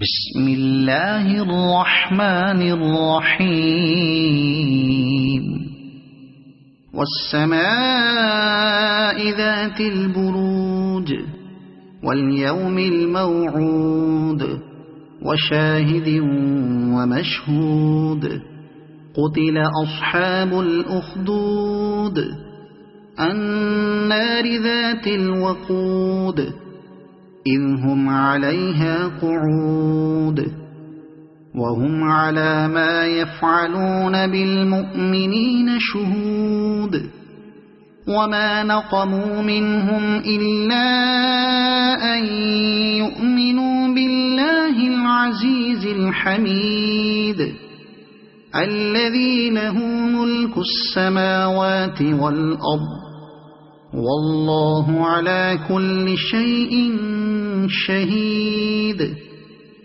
بسم الله الرحمن الرحيم والسماء ذات البروج واليوم الموعود وشاهد ومشهود قتل أصحاب الأخدود النار ذات الوقود إذ هم عليها قعود وهم على ما يفعلون بالمؤمنين شهود وما نقموا منهم إلا أن يؤمنوا بالله العزيز الحميد الذي له ملك السماوات والأرض والله على كل شيء شهيد